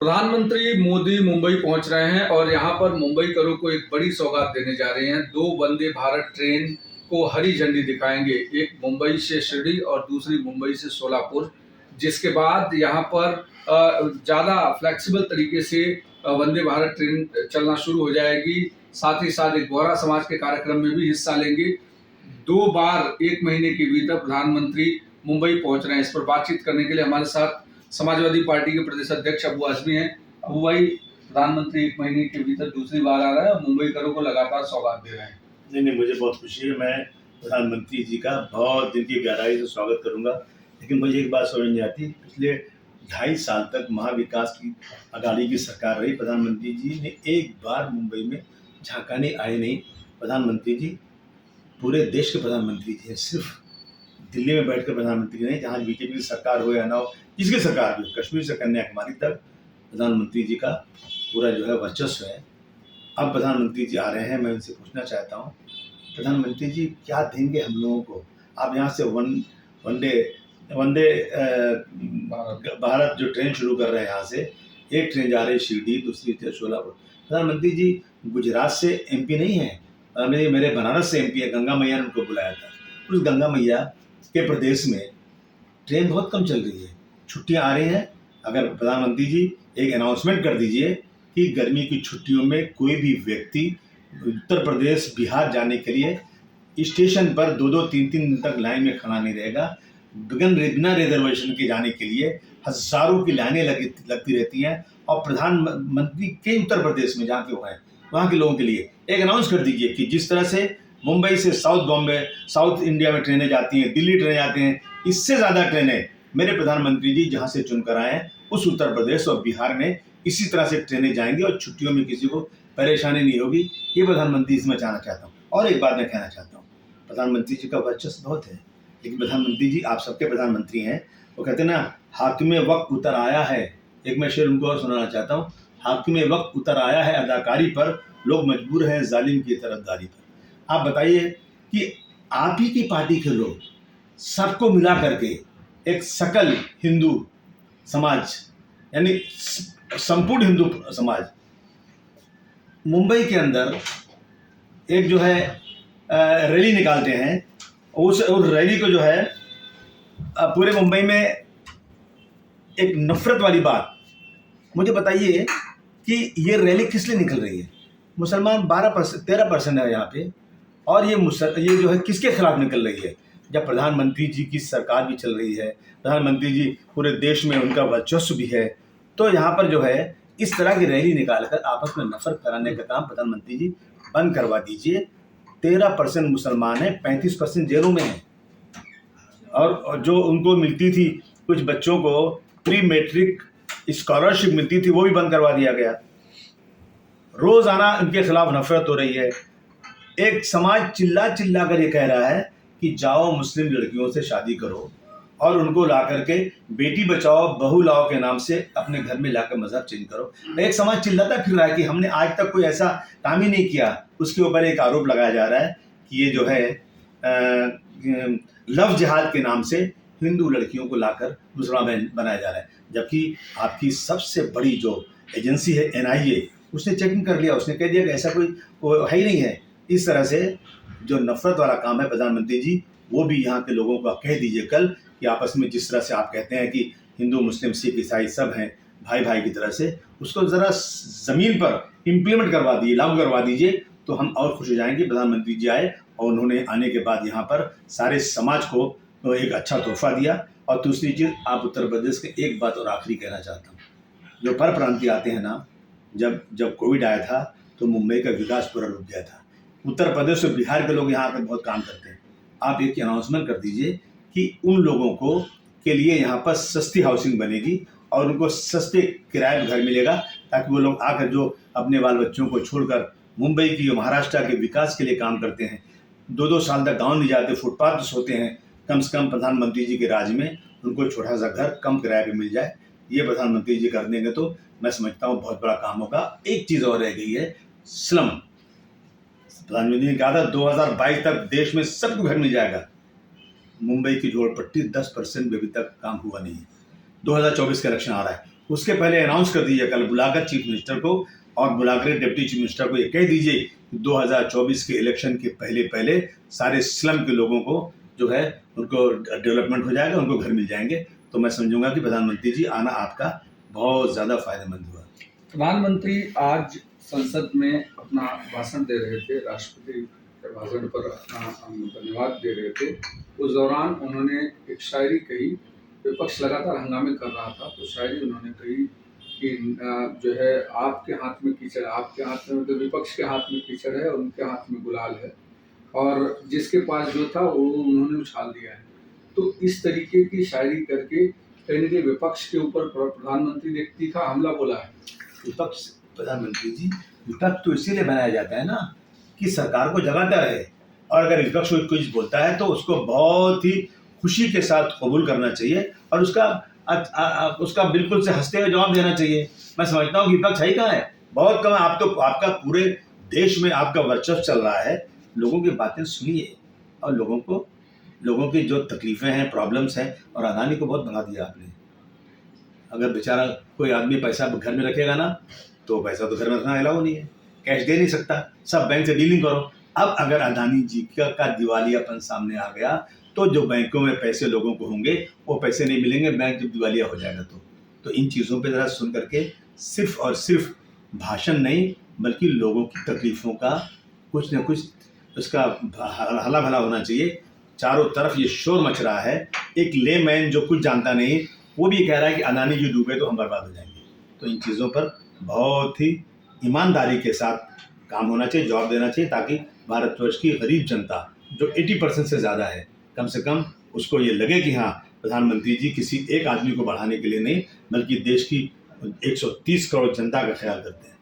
प्रधानमंत्री मोदी मुंबई पहुंच रहे हैं और यहां पर मुंबईकरों को एक बड़ी सौगात देने जा रहे हैं। 2 वंदे भारत ट्रेन को हरी झंडी दिखाएंगे। एक मुंबई से शिरडी और दूसरी मुंबई से सोलापुर, जिसके बाद यहां पर ज़्यादा फ्लेक्सिबल तरीके से वंदे भारत ट्रेन चलना शुरू हो जाएगी। साथ ही साथ एक बोहरा समाज के कार्यक्रम में भी हिस्सा लेंगे। 2 बार 1 महीने के भीतर प्रधानमंत्री मुंबई पहुंच रहे हैं। इस पर बातचीत करने के लिए हमारे साथ समाजवादी पार्टी के प्रदेश अध्यक्ष अबू आजमी हैं। अबू भाई, प्रधानमंत्री 1 महीने के भीतर दूसरी बार आ रहा है और मुंबईकरों को लगातार सौगात दे रहे हैं। नहीं, मुझे बहुत खुशी है। मैं प्रधानमंत्री जी का बहुत दिल की गहराई से स्वागत करूंगा। लेकिन मुझे एक बात समझ नहीं आती, पिछले 2.5 साल तक महाविकास की अघाड़ी की सरकार रही, प्रधानमंत्री जी ने एक बार मुंबई में झांकाने आए नहीं। प्रधानमंत्री जी पूरे देश के प्रधानमंत्री जी हैं, सिर्फ दिल्ली में बैठकर प्रधानमंत्री नहीं, जहाँ बीजेपी की सरकार हो या ना हो, किसकी सरकार भी हो, कश्मीर से कन्याकुमारी तक प्रधानमंत्री जी का पूरा जो है वर्चस्व है। अब प्रधानमंत्री जी आ रहे हैं, मैं उनसे पूछना चाहता हूँ, प्रधानमंत्री जी क्या देंगे हम लोगों को? आप यहाँ से वंदे भारत जो ट्रेन शुरू कर रहे हैं, यहाँ से एक ट्रेन जा रही है शिरडी, दूसरी ट्रेन सोलापुर। प्रधानमंत्री जी गुजरात से एमपी नहीं है, मेरे बनारस से एमपी है। गंगा मैया ने उनको बुलाया था। उस गंगा मैया के प्रदेश में ट्रेन बहुत कम चल रही है, छुट्टियाँ आ रही हैं। अगर प्रधानमंत्री जी एक अनाउंसमेंट कर दीजिए कि गर्मी की छुट्टियों में कोई भी व्यक्ति उत्तर प्रदेश बिहार जाने के लिए स्टेशन पर 2-2, 3-3 दिन तक लाइन में खड़ा नहीं रहेगा। बिना रिजर्वेशन के जाने के लिए हज़ारों की लाइनें लगती रहती हैं। और प्रधानमंत्री के उत्तर प्रदेश में जहाँ के वो हैं, वहाँ के लोगों के लिए एक अनाउंस कर दीजिए कि जिस तरह से मुंबई से साउथ बॉम्बे, साउथ इंडिया में ट्रेनें जाती हैं, दिल्ली ट्रेनें आती हैं, इससे ज़्यादा ट्रेनें मेरे प्रधानमंत्री जी जहाँ से चुनकर आए हैं उस उत्तर प्रदेश और बिहार में इसी तरह से ट्रेनें जाएंगी और छुट्टियों में किसी को परेशानी नहीं होगी। ये प्रधानमंत्री इसमें चाहना चाहता हूँ। और एक बात मैं कहना चाहता हूँ, प्रधानमंत्री जी का वर्चस्व बहुत है, लेकिन प्रधानमंत्री जी आप सबके प्रधानमंत्री हैं। वो कहते हैं ना, हाकिमे वक्त उतर आया है। एक मैं शेर उनको और सुनाना चाहता हूँ, हाकिमे वक्त उतर आया है अदाकारी पर, लोग मजबूर हैं जालिम की तरफदारी पर। आप बताइए कि आप ही की पार्टी के लोग सबको मिला करके एक सकल हिंदू समाज, यानी संपूर्ण हिंदू समाज, मुंबई के अंदर एक जो है रैली निकालते हैं। उस रैली को जो है पूरे मुंबई में एक नफरत वाली बात, मुझे बताइए कि ये रैली किस लिए निकल रही है? मुसलमान 13% है यहाँ पे, और ये जो है किसके खिलाफ निकल रही है? जब प्रधानमंत्री जी की सरकार भी चल रही है, प्रधानमंत्री जी पूरे देश में उनका वर्चस्व भी है, तो यहाँ पर जो है इस तरह की रैली निकालकर आपस में नफरत फैलाने का काम प्रधानमंत्री जी बंद करवा दीजिए। 13% मुसलमान हैं, 35% जेलों में हैं, और जो उनको मिलती थी कुछ बच्चों को प्री मैट्रिक स्कॉलरशिप मिलती थी, वो भी बंद करवा दिया गया। रोजाना उनके खिलाफ नफरत हो रही है। एक समाज चिल्ला चिल्ला कर ये कह रहा है कि जाओ मुस्लिम लड़कियों से शादी करो और उनको ला करके बेटी बचाओ बहू लाओ के नाम से अपने घर में लाकर मजहब चेंज करो। एक समाज चिल्लाता फिर रहा है कि हमने आज तक कोई ऐसा काम ही नहीं किया। उसके ऊपर एक आरोप लगाया जा रहा है कि ये जो है लव जिहाद के नाम से हिंदू लड़कियों को लाकर मुसलमान बनाया जा रहा है। जबकि आपकी सबसे बड़ी जो एजेंसी है NIA, उसने चेकिंग कर लिया, उसने कह दिया कि ऐसा कोई है ही नहीं है। इस तरह से जो नफरत वाला काम है प्रधानमंत्री जी, वो भी यहाँ के लोगों को कह दीजिए कल कि आपस में जिस तरह से आप कहते हैं कि हिंदू मुस्लिम सिख ईसाई सब हैं भाई भाई की तरह से, उसको ज़रा ज़मीन पर इम्प्लीमेंट करवा दीजिए, लागू करवा दीजिए, तो हम और खुश हो जाएंगे। प्रधानमंत्री जी आए और उन्होंने आने के बाद यहाँ पर सारे समाज को तो एक अच्छा तोहफा दिया। और दूसरी चीज़, आप उत्तर प्रदेश के एक बात और आखिरी कहना चाहता हूँ, जो परप्रांतीय आते हैं ना, जब कोविड आया था तो मुंबई का विकास पूरा रुक गया था। उत्तर प्रदेश और बिहार के लोग यहाँ आकर बहुत काम करते हैं। आप एक अनाउंसमेंट कर दीजिए कि उन लोगों को के लिए यहाँ पर सस्ती हाउसिंग बनेगी और उनको सस्ते किराए पर घर मिलेगा, ताकि वो लोग आकर जो अपने बाल बच्चों को छोड़कर मुंबई की महाराष्ट्र के विकास के लिए काम करते हैं, 2-2 साल तक गाँव नहीं जाते, फुटपाथ पर सोते हैं, कम से कम प्रधानमंत्री जी के राज में उनको छोटा सा घर कम किराए पर मिल जाए। ये प्रधानमंत्री जी कर देंगे तो मैं समझता हूँ बहुत बड़ा काम होगा। एक चीज़ और रह गई है, स्लम। प्रधानमंत्री ने कहा था 2022 तक देश में सबको घर मिल जाएगा। मुंबई की झोपड़पट्टी 10% में अभी तक काम हुआ नहीं है। 2024 का इलेक्शन आ रहा है, उसके पहले अनाउंस कर दीजिए, कल बुलाकर चीफ मिनिस्टर को और बुलाकर डिप्टी चीफ मिनिस्टर को ये कह दीजिए कि 2024 के इलेक्शन के पहले पहले सारे स्लम के लोगों को जो है उनको डेवलपमेंट हो जाएगा, उनको घर मिल जाएंगे। तो मैं समझूंगा कि प्रधानमंत्री जी आना आपका बहुत ज़्यादा फायदेमंद हुआ। प्रधानमंत्री आज संसद में अपना भाषण दे रहे थे, राष्ट्रपति के भाषण पर अपना धन्यवाद दे रहे थे। उस दौरान उन्होंने एक शायरी कही, विपक्ष लगातार हंगामे कर रहा था, तो शायरी उन्होंने कही कि जो है आपके हाथ में कीचड़ है, आपके हाथ में, मतलब विपक्ष के हाथ में कीचड़ है, उनके हाथ में गुलाल है, और जिसके पास जो था वो उन्होंने उछाल दिया है। तो इस तरीके की शायरी करके कहीं न कहीं विपक्ष के ऊपर प्रधानमंत्री ने एक तीखा हमला बोला है। विपक्ष, प्रधानमंत्री जी, विपक्ष तो इसीलिए बनाया जाता है ना कि सरकार को जगाता रहे, और अगर विपक्ष कोई कुछ बोलता है तो उसको बहुत ही खुशी के साथ कबूल करना चाहिए और उसका बिल्कुल से हंसते हुए जवाब देना चाहिए। मैं समझता हूँ कि विपक्ष है ही कहाँ है, बहुत कम है। आप तो, आपका पूरे देश में आपका वर्चस्व चल रहा है, लोगों की बातें सुनिए और लोगों की जो तकलीफें हैं, प्रॉब्लम्स हैं, और अदानी को बहुत बना दिया आपने। अगर बेचारा कोई आदमी पैसा घर में रखेगा ना, तो पैसा तो घर में रखना अलाउ नहीं है, कैश दे नहीं सकता, सब बैंक से डीलिंग करो। अब अगर अदानी जी का दिवालियापन सामने आ गया तो जो बैंकों में पैसे लोगों को होंगे वो पैसे नहीं मिलेंगे, बैंक जब दिवालिया हो जाएगा तो इन चीज़ों पे ज़रा सुन करके सिर्फ और सिर्फ भाषण नहीं बल्कि लोगों की तकलीफ़ों का कुछ न कुछ उसका हला भला होना चाहिए। चारों तरफ ये शोर मच रहा है, एक लेमैन जो कुछ जानता नहीं वो भी कह रहा है कि अदानी जी डूबे तो हम बर्बाद हो जाएंगे। तो इन चीज़ों पर बहुत ही ईमानदारी के साथ काम होना चाहिए, जवाब देना चाहिए, ताकि भारतवर्ष की गरीब जनता जो 80% से ज़्यादा है, कम से कम उसको ये लगे कि हाँ, प्रधानमंत्री जी किसी एक आदमी को बढ़ाने के लिए नहीं बल्कि देश की 130 करोड़ जनता का ख्याल करते हैं।